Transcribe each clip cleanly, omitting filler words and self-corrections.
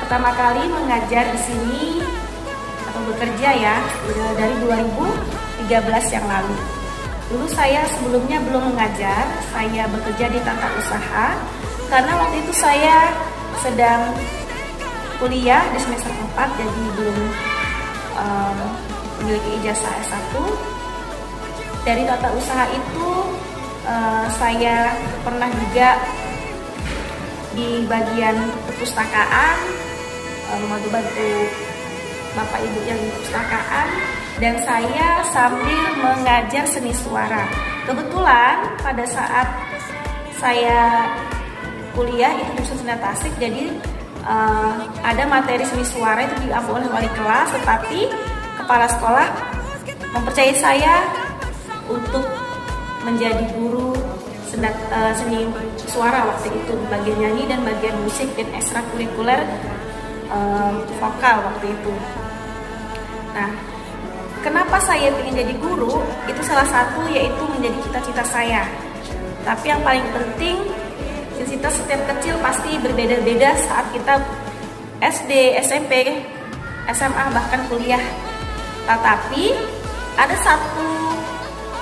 pertama kali mengajar di sini atau bekerja ya dari 2013 yang lalu. Dulu saya sebelumnya belum mengajar, saya bekerja di tata usaha karena waktu itu saya sedang kuliah di semester 4 jadi belum memiliki ijazah S1. Dari tata usaha itu saya pernah juga di bagian perpustakaan membantu Bapak Ibu yang di perpustakaan, dan saya sambil mengajar seni suara. Kebetulan pada saat saya kuliah itu di Universitas Tasik, jadi ada materi seni suara itu diambil oleh wali kelas, tetapi kepala sekolah mempercayai saya untuk menjadi guru seni suara waktu itu, bagian nyanyi dan bagian musik dan ekstrakurikuler vokal waktu itu. Nah, kenapa saya ingin jadi guru? Itu salah satu yaitu menjadi cita-cita saya. Tapi yang paling penting, cita-cita setiap kecil pasti berbeda-beda saat kita SD, SMP, SMA, bahkan kuliah. Tetapi ada satu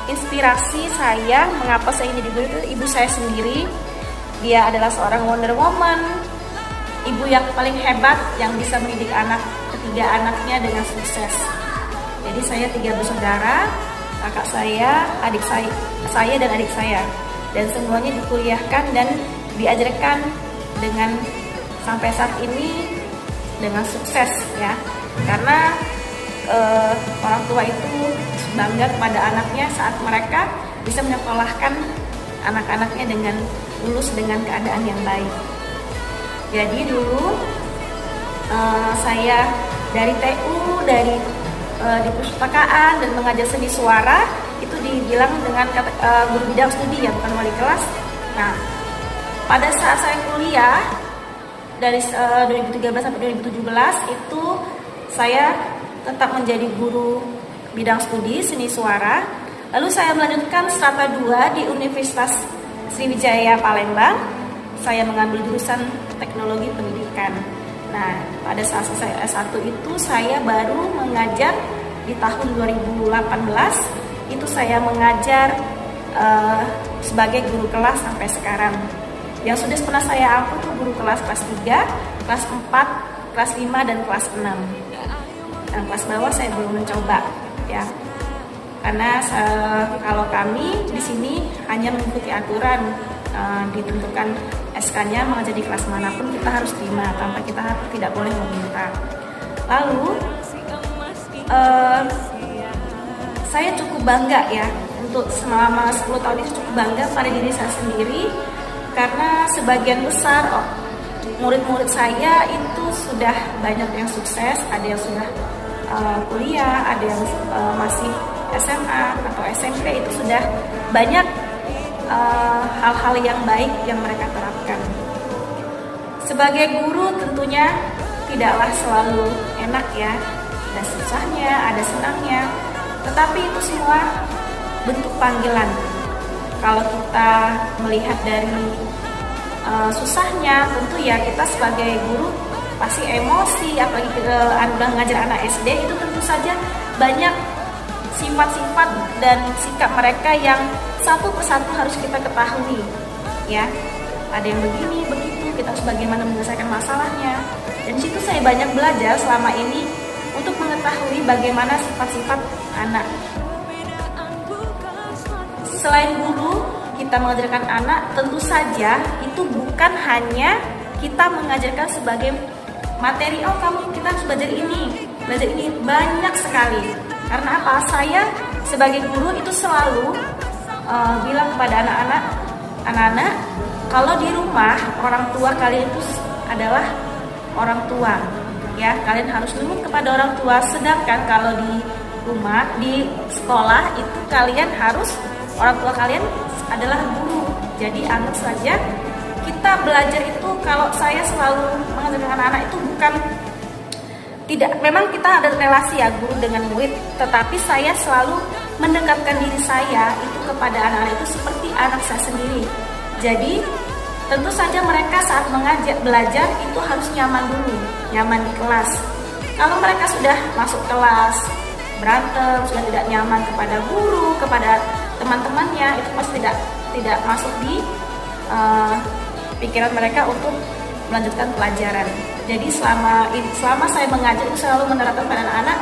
inspirasi saya mengapa saya ingin jadi guru itu ibu saya sendiri. Dia adalah seorang Wonder Woman, ibu yang paling hebat yang bisa mendidik ketiga anaknya dengan sukses. Jadi saya 3 bersaudara, kakak saya, adik saya dan adik saya, dan semuanya dikuliahkan dan diajarkan dengan sampai saat ini dengan sukses ya. Karena orang tua itu bangga kepada anaknya saat mereka bisa menyekolahkan anak-anaknya dengan lulus dengan keadaan yang baik. Jadi dulu saya dari TU, di perpustakaan dan mengajar seni suara itu dibilang dengan guru bidang studi ya, bukan wali kelas. Nah, pada saat saya kuliah dari 2013 sampai 2017 itu saya tetap menjadi guru bidang studi seni suara. Lalu saya melanjutkan strata 2 di Universitas Sriwijaya Palembang. Saya mengambil jurusan teknologi pendidikan. Nah, pada saat saya S1 itu saya baru mengajar di tahun 2018. Itu saya mengajar sebagai guru kelas sampai sekarang. Yang sudah pernah saya ampu tuh guru kelas 3, kelas 4, kelas 5 dan kelas 6. Dan kelas bawah saya belum mencoba ya. Karena kalau kami di sini hanya mengikuti aturan ditentukan SK-nya mengajar di kelas manapun kita harus terima tanpa kita tidak boleh meminta. Lalu saya cukup bangga ya untuk selama 10 tahun ini cukup bangga pada diri saya sendiri karena sebagian besar murid-murid saya itu sudah banyak yang sukses, ada yang sudah kuliah, ada yang masih SMA atau SMP, itu sudah banyak hal-hal yang baik yang mereka terapkan. Sebagai guru tentunya tidaklah selalu enak ya, ada susahnya, ada senangnya, tetapi itu semua bentuk panggilan. Kalau kita melihat dari susahnya, tentu ya kita sebagai guru pasti emosi, apalagi Anda ngajar anak SD itu tentu saja banyak sifat-sifat dan sikap mereka yang satu persatu harus kita ketahui ya. Ada yang begini, begitu, kita harus bagaimana menyelesaikan masalahnya. Dan di situ saya banyak belajar selama ini untuk mengetahui bagaimana sifat-sifat anak. Selain guru, kita mengajarkan anak, tentu saja itu bukan hanya kita mengajarkan sebagai materi, oh kamu kita harus belajar ini, banyak sekali. Karena apa? Saya sebagai guru itu selalu bilang kepada anak-anak, kalau di rumah orang tua kalian itu adalah orang tua, ya kalian harus nurut kepada orang tua. Sedangkan kalau di rumah, di sekolah itu kalian harus orang tua kalian adalah guru. Jadi anggap saja kita belajar itu, kalau saya selalu mengajarkan anak-anak itu bukan tidak, memang kita ada relasi ya guru dengan murid, tetapi saya selalu mendekatkan diri saya itu kepada anak-anak itu seperti anak saya sendiri. Jadi Tentu saja mereka saat belajar itu harus nyaman dulu, nyaman di kelas. Kalau mereka sudah masuk kelas, berantem, sudah tidak nyaman kepada guru, kepada teman-temannya, itu pasti tidak masuk di pikiran mereka untuk melanjutkan pelajaran. Jadi selama saya mengajar itu selalu menerapkan pada anak-anak,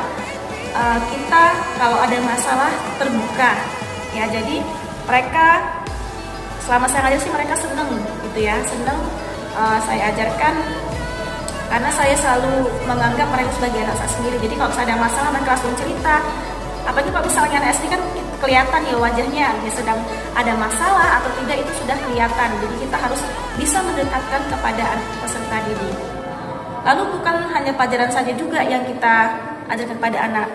kita kalau ada masalah terbuka, ya. Jadi mereka selama saya ngajar sih mereka seneng gitu ya, seneng saya ajarkan karena saya selalu menganggap mereka sebagai anak saya sendiri. Jadi kalau ada masalah mereka langsung cerita. Apalagi kalau misalnya anak SD kan kelihatan ya wajahnya dia sedang ada masalah atau tidak, itu sudah kelihatan. Jadi kita harus bisa mendekatkan kepada peserta didik. Lalu bukan hanya pelajaran saja juga yang kita ajarkan kepada anak.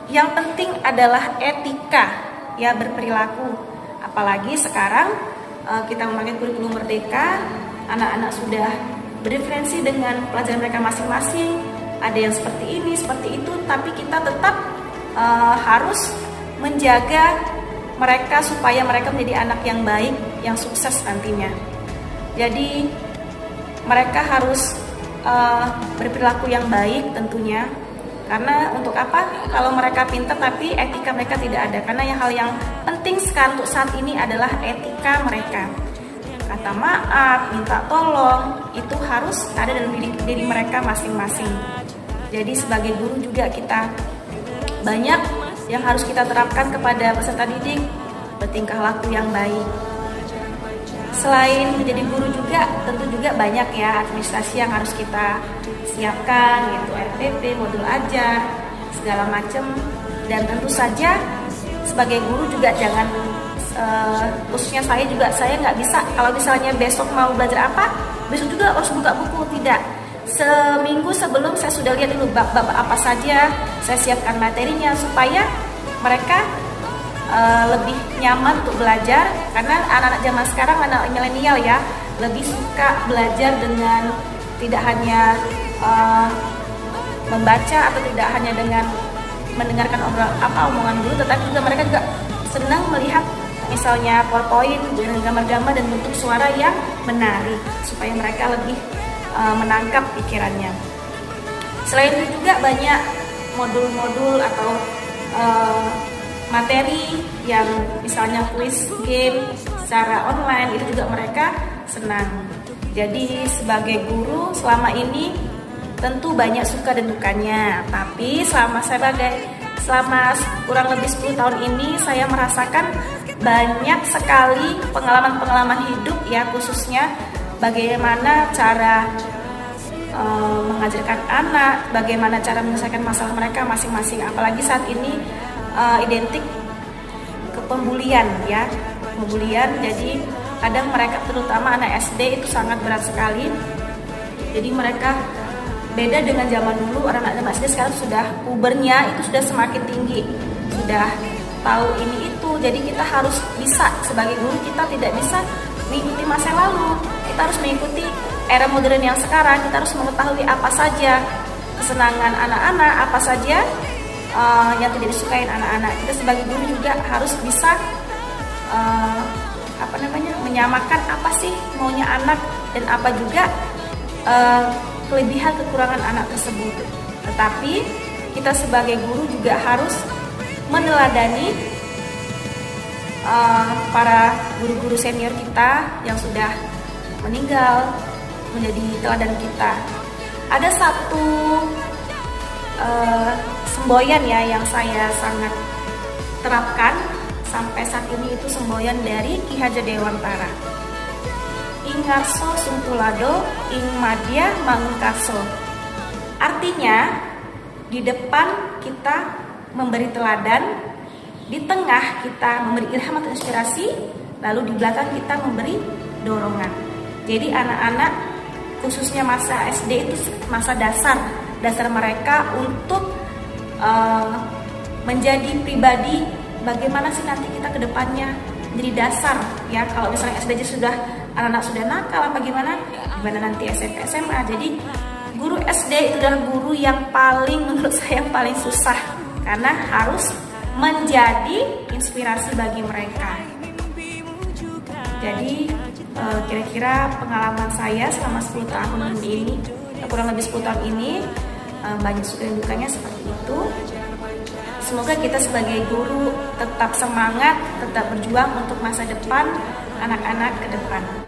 Yang penting adalah etika, ya, berperilaku. Apalagi sekarang kita memakai kurikulum merdeka, anak-anak sudah berdiferensi dengan pelajaran mereka masing-masing. Ada yang seperti ini, seperti itu, tapi kita tetap harus menjaga mereka supaya mereka menjadi anak yang baik, yang sukses nantinya. Jadi mereka harus berperilaku yang baik tentunya. Karena untuk apa? Kalau mereka pintar tapi etika mereka tidak ada. Karena hal yang penting sekarang untuk saat ini adalah etika mereka. Kata maaf, minta tolong, itu harus ada dalam diri mereka masing-masing. Jadi sebagai guru juga kita banyak yang harus kita terapkan kepada peserta didik, bertingkah laku yang baik. Selain menjadi guru juga, tentu juga banyak ya administrasi yang harus kita siapkan, yaitu RPP, modul ajar, segala macam. Dan tentu saja sebagai guru juga jangan, khususnya saya juga, saya nggak bisa kalau misalnya besok mau belajar apa, besok juga harus buka buku, tidak. Seminggu sebelum saya sudah lihat dulu bab apa saja, saya siapkan materinya supaya mereka lebih nyaman untuk belajar. Karena anak-anak zaman sekarang, anak milenial ya, lebih suka belajar dengan tidak hanya membaca atau tidak hanya dengan mendengarkan omongan guru, tetapi juga mereka juga senang melihat misalnya PowerPoint dengan gambar-gambar dan bentuk suara yang menarik supaya mereka lebih menangkap pikirannya. Selain itu juga banyak modul-modul atau materi yang misalnya quiz game secara online, itu juga mereka senang. Jadi sebagai guru selama ini tentu banyak suka dan dukanya, tapi selama kurang lebih 10 tahun ini saya merasakan banyak sekali pengalaman-pengalaman hidup ya, khususnya bagaimana cara mengajarkan anak, bagaimana cara menyelesaikan masalah mereka masing-masing. Apalagi saat ini identik ke pembulian ya, pembulian. Jadi kadang mereka, terutama anak SD, itu sangat berat sekali. Jadi mereka beda dengan zaman dulu. Anak-anak SD sekarang sudah pubernya itu sudah semakin tinggi, sudah tahu ini itu. Jadi kita harus bisa, sebagai guru kita tidak bisa mengikuti masa lalu, kita harus mengikuti era modern yang sekarang. Kita harus mengetahui apa saja kesenangan anak-anak, apa saja yang tidak disukai anak-anak. Kita sebagai guru juga harus bisa menyamakan apa sih maunya anak dan apa juga kelebihan kekurangan anak tersebut. Tetapi kita sebagai guru juga harus meneladani para guru-guru senior kita yang sudah meninggal, menjadi teladan kita. Ada satu semboyan ya yang saya sangat terapkan sampai saat ini, itu semboyan dari Ki Hajar Dewantara. Ing ngarso sungtulado, ing madya mangkaso. Artinya di depan kita memberi teladan, di tengah kita memberi ilham atau inspirasi, lalu di belakang kita memberi dorongan. Jadi anak-anak khususnya masa SD itu masa dasar mereka untuk menjadi pribadi. Bagaimana sih nanti kita ke depannya menjadi dasar ya. Kalau misalnya SD aja sudah anak-anak sudah nakal, bagaimana nanti SMP SMA. Jadi guru SD itu adalah guru yang paling, menurut saya paling susah, karena harus menjadi inspirasi bagi mereka. Jadi kira-kira pengalaman saya selama 10 tahun ini, kurang lebih 10 tahun ini, banyak suka dan dukanya seperti itu. Semoga kita sebagai guru tetap semangat, tetap berjuang untuk masa depan anak-anak ke depan.